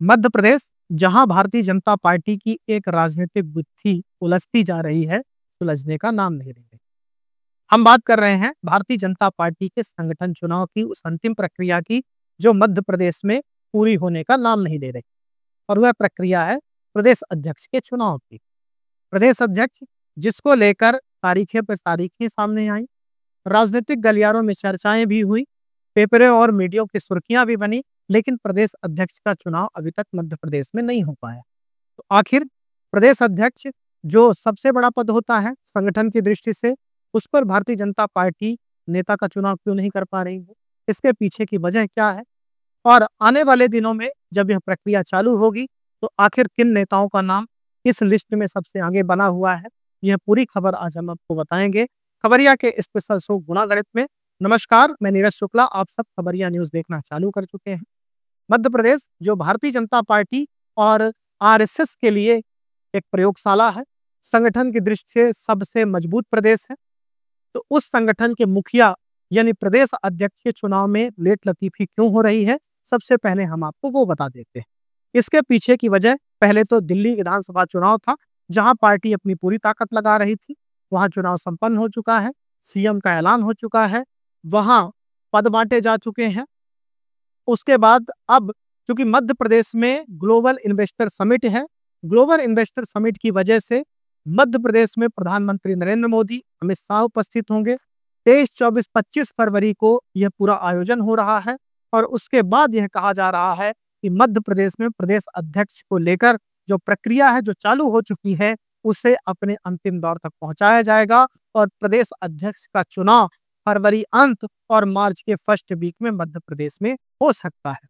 मध्य प्रदेश, जहां भारतीय जनता पार्टी की एक राजनीतिक गुत्थी उलझती जा रही है, सुलझने का नाम नहीं ले रही। हम बात कर रहे हैं भारतीय जनता पार्टी के संगठन चुनाव की, उस अंतिम प्रक्रिया की जो मध्य प्रदेश में पूरी होने का नाम नहीं ले रही, और वह प्रक्रिया है प्रदेश अध्यक्ष के चुनाव की। प्रदेश अध्यक्ष, जिसको लेकर तारीखें पर तारीखें सामने आई, राजनीतिक गलियारों में चर्चाएं भी हुई, पेपरों और मीडिया की सुर्खियां भी बनी, लेकिन प्रदेश अध्यक्ष का चुनाव अभी तक मध्य प्रदेश में नहीं हो पाया। तो आखिर प्रदेश अध्यक्ष, जो सबसे बड़ा पद होता है संगठन की दृष्टि से, उस पर भारतीय जनता पार्टी नेता का चुनाव क्यों नहीं कर पा रही है? इसके पीछे की वजह क्या है? और आने वाले दिनों में जब यह प्रक्रिया चालू होगी, तो आखिर किन नेताओं का नाम इस लिस्ट में सबसे आगे बना हुआ है? यह पूरी खबर आज हम आपको बताएंगे खबरिया के स्पेशल शो गुणा गणित में। नमस्कार, मैं नीरज शुक्ला। आप सब खबरिया न्यूज देखना चालू कर चुके हैं। मध्य प्रदेश, जो भारतीय जनता पार्टी और आरएसएस के लिए एक प्रयोगशाला है, संगठन की दृष्टि से सबसे मजबूत प्रदेश है, तो उस संगठन के मुखिया यानी प्रदेश अध्यक्ष के चुनाव में लेट लतीफी क्यों हो रही है, सबसे पहले हम आपको वो बता देते हैं। इसके पीछे की वजह, पहले तो दिल्ली विधानसभा चुनाव था, जहां पार्टी अपनी पूरी ताकत लगा रही थी। वहां चुनाव संपन्न हो चुका है, सीएम का ऐलान हो चुका है, वहां पद बांटे जा चुके हैं। उसके बाद अब चूंकि मध्य प्रदेश में ग्लोबल इन्वेस्टर समिट है, ग्लोबल इन्वेस्टर समिट की वजह से मध्य प्रदेश में प्रधानमंत्री नरेंद्र मोदी, अमित शाह उपस्थित होंगे। 23, 24, 25 फरवरी को यह पूरा आयोजन हो रहा है, और उसके बाद यह कहा जा रहा है कि मध्य प्रदेश में प्रदेश अध्यक्ष को लेकर जो प्रक्रिया है, जो चालू हो चुकी है, उसे अपने अंतिम दौर तक पहुंचाया जाएगा, और प्रदेश अध्यक्ष का चुनाव फरवरी अंत और मार्च के फर्स्ट वीक में मध्य प्रदेश में हो सकता है।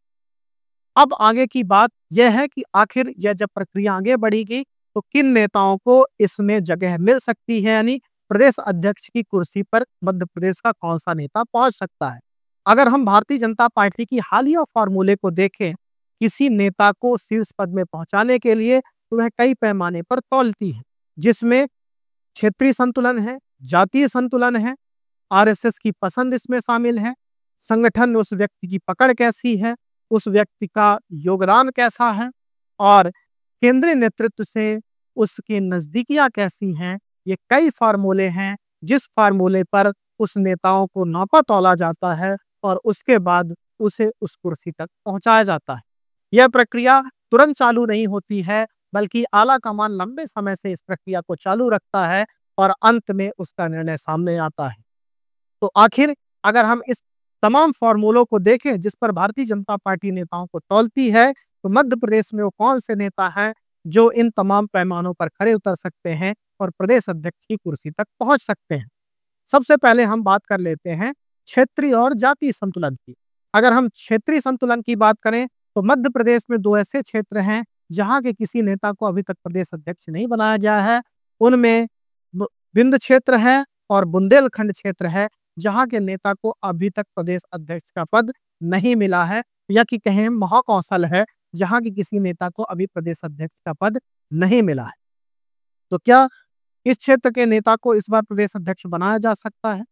अब आगे की बात यह है कि आखिर यह जब प्रक्रिया आगे बढ़ेगी, तो किन नेताओं को इसमें जगह मिल सकती है, यानी प्रदेश अध्यक्ष की कुर्सी पर मध्य प्रदेश का कौन सा नेता पहुंच सकता है। अगर हम भारतीय जनता पार्टी की हालिया फॉर्मूले को देखें, किसी नेता को शीर्ष पद में पहुंचाने के लिए, तो वह कई पैमाने पर तौलती है, जिसमें क्षेत्रीय संतुलन है, जातीय संतुलन है, आरएसएस की पसंद इसमें शामिल है, संगठन में उस व्यक्ति की पकड़ कैसी है, उस व्यक्ति का योगदान कैसा है, और केंद्रीय नेतृत्व से उसकी नजदीकियां कैसी हैं। ये कई फार्मूले हैं, जिस फार्मूले पर उस नेताओं को नापा तौला जाता है, और उसके बाद उसे उस कुर्सी तक पहुंचाया जाता है। यह प्रक्रिया तुरंत चालू नहीं होती है, बल्कि आला कमान लंबे समय से इस प्रक्रिया को चालू रखता है, और अंत में उसका निर्णय सामने आता है। तो आखिर अगर हम इस तमाम फॉर्मूलों को देखें, जिस पर भारतीय जनता पार्टी नेताओं को तौलती है, तो मध्य प्रदेश में वो कौन से नेता हैं जो इन तमाम पैमानों पर खरे उतर सकते हैं और प्रदेश अध्यक्ष की कुर्सी तक पहुंच सकते हैं। सबसे पहले हम बात कर लेते हैं क्षेत्रीय और जातीय संतुलन की। अगर हम क्षेत्रीय संतुलन की बात करें, तो मध्य प्रदेश में दो ऐसे क्षेत्र हैं जहां के किसी नेता को अभी तक प्रदेश अध्यक्ष नहीं बनाया गया है। उनमें विंध्य क्षेत्र है और बुंदेलखंड क्षेत्र है, जहां के नेता को अभी तक प्रदेश अध्यक्ष का पद नहीं मिला है, या कि कहें महाकौशल है, जहां की किसी नेता को अभी प्रदेश अध्यक्ष का पद नहीं मिला है। तो क्या इस क्षेत्र के नेता को इस बार प्रदेश अध्यक्ष बनाया जा सकता है?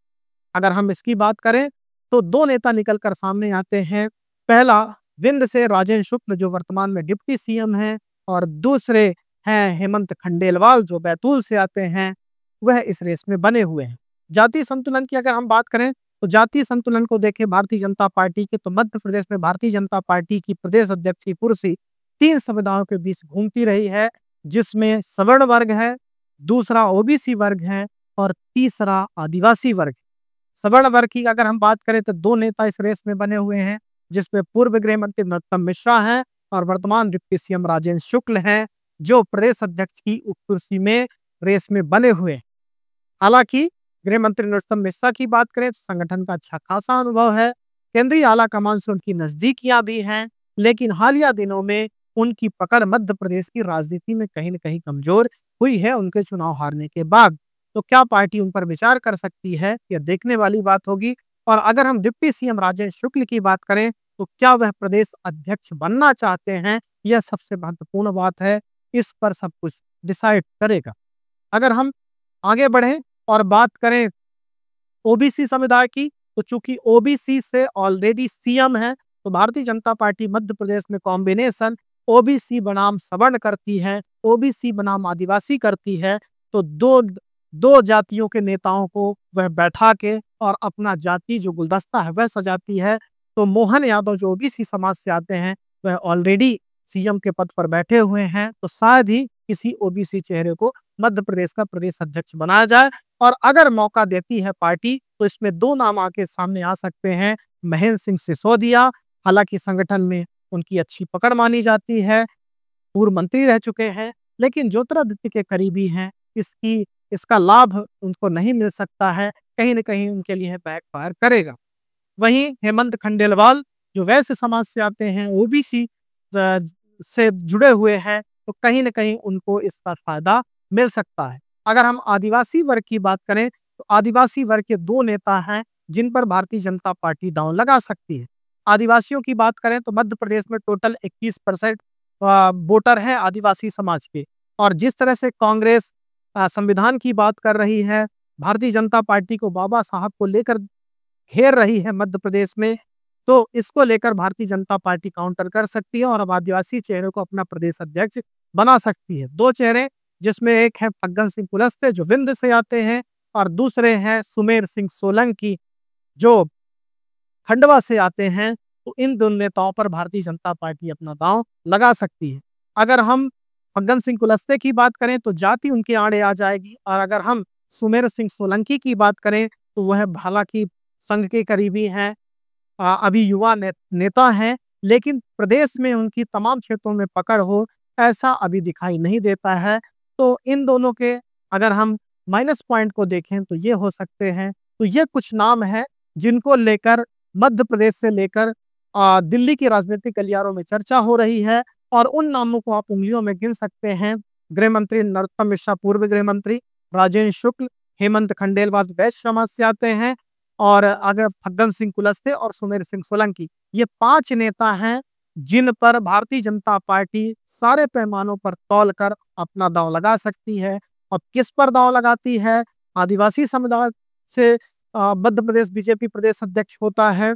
अगर हम इसकी बात करें, तो दो नेता निकलकर सामने आते हैं। पहला विंध्य से राजेंद्र शुक्ल, जो वर्तमान में डिप्टी सीएम हैं, और दूसरे हैं हेमंत खंडेलवाल, जो बैतूल से आते हैं। वह इस रेस में बने हुए हैं। जातीय संतुलन की अगर हम बात करें, तो जातीय संतुलन को देखें भारतीय जनता पार्टी के, तो मध्य प्रदेश में भारतीय जनता पार्टी की प्रदेश अध्यक्ष की कुर्सी 3 समुदायों के बीच घूमती रही है, जिसमें सवर्ण वर्ग है, दूसरा ओबीसी वर्ग है, और तीसरा आदिवासी वर्ग। सवर्ण वर्ग की अगर हम बात करें, तो दो नेता इस रेस में बने हुए हैं, जिसमें पूर्व गृह मंत्री नरोत्तम मिश्रा हैं और वर्तमान डिप्टी सीएम राजेंद्र शुक्ल हैं, जो प्रदेश अध्यक्ष की कुर्सी में रेस में बने हुए हैं। हालांकि गृह मंत्री नरोत्तम मिश्रा की बात करें, तो संगठन का अच्छा खासा अनुभव है, केंद्रीय आला कमान से उनकी नजदीकियां भी हैं, लेकिन हालिया दिनों में उनकी पकड़ मध्य प्रदेश की राजनीति में कहीं न कहीं कमजोर हुई है उनके चुनाव हारने के बाद। तो क्या पार्टी उन पर विचार कर सकती है, यह देखने वाली बात होगी। और अगर हम डिप्टी सीएम राजेंद्र शुक्ल की बात करें, तो क्या वह प्रदेश अध्यक्ष बनना चाहते हैं, यह सबसे महत्वपूर्ण बात है। इस पर सब कुछ डिसाइड करेगा। अगर हम आगे बढ़ें और बात करें ओबीसी समुदाय की, तो चूंकि ओबीसी से ऑलरेडी सीएम है, तो भारतीय जनता पार्टी मध्य प्रदेश में कॉम्बिनेशन ओबीसी बनाम सवर्ण करती है, ओबीसी बनाम आदिवासी करती है, तो दो जातियों के नेताओं को वह बैठा के और अपना जाति जो गुलदस्ता है वह सजाती है। तो मोहन यादव जो ओबीसी समाज से आते हैं, वह ऑलरेडी सीएम के पद पर बैठे हुए हैं, तो शायद ही किसी ओबीसी चेहरे को मध्य प्रदेश का प्रदेश अध्यक्ष बनाया जाए। और अगर मौका देती है पार्टी, तो इसमें 2 नाम आके सामने आ सकते हैं। महेंद्र सिंह सिसोदिया, हालांकि संगठन में उनकी अच्छी पकड़ मानी जाती है, पूर्व मंत्री रह चुके हैं, लेकिन ज्योतिरादित्य के करीबी हैं, इसका लाभ उनको नहीं मिल सकता है, कहीं न कहीं उनके लिए बैकफायर करेगा। वहीं हेमंत खंडेलवाल जो वैश्य समाज से आते हैं, ओबीसी से जुड़े हुए हैं, तो कहीं न कहीं उनको इसका फ़ायदा मिल सकता है। अगर हम आदिवासी वर्ग की बात करें, तो आदिवासी वर्ग के 2 नेता हैं, जिन पर भारतीय जनता पार्टी दांव लगा सकती है। आदिवासियों की बात करें तो मध्य प्रदेश में टोटल 21% वोटर हैं आदिवासी समाज के। और जिस तरह से कांग्रेस संविधान की बात कर रही है, भारतीय जनता पार्टी को बाबा साहब को लेकर घेर रही है मध्य प्रदेश में, तो इसको लेकर भारतीय जनता पार्टी काउंटर कर सकती है और अब आदिवासी चेहरे को अपना प्रदेश अध्यक्ष बना सकती है। 2 चेहरे, जिसमें एक है फग्गन सिंह कुलस्ते जो विंध्य से आते हैं, और दूसरे हैं सुमेर सिंह सोलंकी जो खंडवा से आते हैं। तो इन दोनों नेताओं पर भारतीय जनता पार्टी अपना दांव लगा सकती है। अगर हम फग्गन सिंह कुलस्ते की बात करें तो जाति उनके आड़े आ जाएगी, और अगर हम सुमेर सिंह सोलंकी की बात करें तो वह हालांकि संघ के करीबी हैं, अभी युवा नेता हैं, लेकिन प्रदेश में उनकी तमाम क्षेत्रों में पकड़ हो, ऐसा अभी दिखाई नहीं देता है। तो इन दोनों के अगर हम माइनस पॉइंट को देखें तो ये हो सकते हैं। तो ये कुछ नाम हैं जिनको लेकर मध्य प्रदेश से लेकर दिल्ली के राजनीतिक गलियारों में चर्चा हो रही है, और उन नामों को आप उंगलियों में गिन सकते हैं। गृह मंत्री नरोत्तम मिश्रा पूर्व गृह मंत्री, राजेंद्र शुक्ल, हेमंत खंडेलवाल वैश्य समाज से आते हैं, और अगर फग्गन सिंह कुलस्ते और सुमेर सिंह सोलंकी, ये 5 नेता हैं जिन पर भारतीय जनता पार्टी सारे पैमानों पर तौल कर अपना दांव लगा सकती है। और किस पर दांव लगाती है? आदिवासी समुदाय से मध्य प्रदेश बीजेपी प्रदेश अध्यक्ष होता है,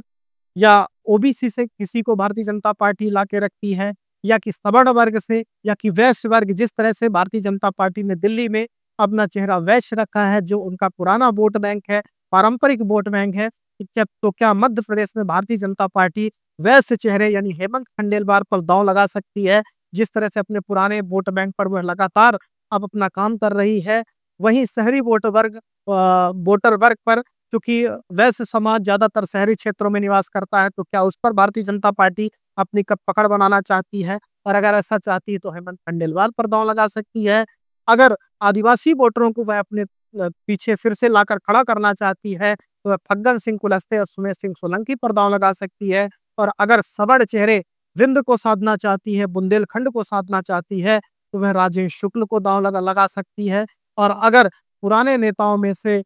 या ओबीसी से किसी को भारतीय जनता पार्टी ला के रखती है, या कि सवर्ण वर्ग से, या कि वैश्य वर्ग, जिस तरह से भारतीय जनता पार्टी ने दिल्ली में अपना चेहरा वैश्य रखा है, जो उनका पुराना वोट बैंक है, पारंपरिक वोट बैंक है। क्या मध्य प्रदेश में भारतीय जनता पार्टी वैश्य चेहरे यानी हेमंत खंडेलवाल पर दांव लगा सकती है, जिस तरह से अपने पुराने वोट बैंक पर वह लगातार अब अपना काम कर रही है? वहीं शहरी वोटर वर्ग पर, क्योंकि वैश्य समाज ज्यादातर शहरी क्षेत्रों में निवास करता है, तो क्या उस पर भारतीय जनता पार्टी अपनी पकड़ बनाना चाहती है? और अगर ऐसा चाहती है तो हेमंत खंडेलवाल पर दांव लगा सकती है। अगर आदिवासी वोटरों को वह अपने पीछे फिर से लाकर खड़ा करना चाहती है, तो वह फग्गन सिंह कुलस्ते और सुमेर सिंह सोलंकी पर दांव लगा सकती है। और अगर सवर्ण चेहरे विंध्य को साधना चाहती है, बुंदेलखंड को साधना चाहती है, तो वह राजेंद्र शुक्ल को दांव लगा सकती है। और अगर पुराने नेताओं में से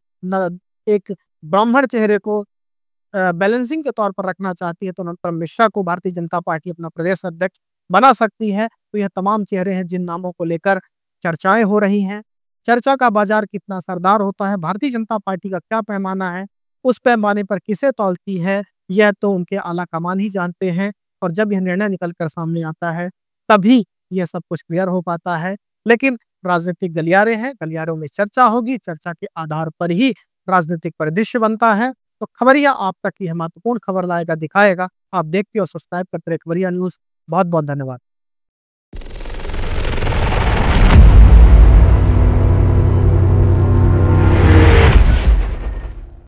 एक ब्राह्मण चेहरे को बैलेंसिंग के तौर पर रखना चाहती है, तो नरोत्तम मिश्रा को भारतीय जनता पार्टी अपना प्रदेश अध्यक्ष बना सकती है। तो यह तमाम चेहरे हैं जिन नामों को लेकर चर्चाएं हो रही हैं। चर्चा का बाजार कितना असरदार होता है, भारतीय जनता पार्टी का क्या पैमाना है, उस पैमाने पर किसे तौलती है, यह तो उनके आला कमान ही जानते हैं। और जब यह निर्णय निकल कर सामने आता है, तभी यह सब कुछ क्लियर हो पाता है। लेकिन राजनीतिक गलियारे हैं, गलियारों में चर्चा होगी, चर्चा के आधार पर ही राजनीतिक परिदृश्य बनता है। तो खबरिया आप तक यह महत्वपूर्ण खबर लाएगा, दिखाएगा। आप देखते और सब्सक्राइब करते रहिए खबरिया न्यूज़। बहुत बहुत धन्यवाद।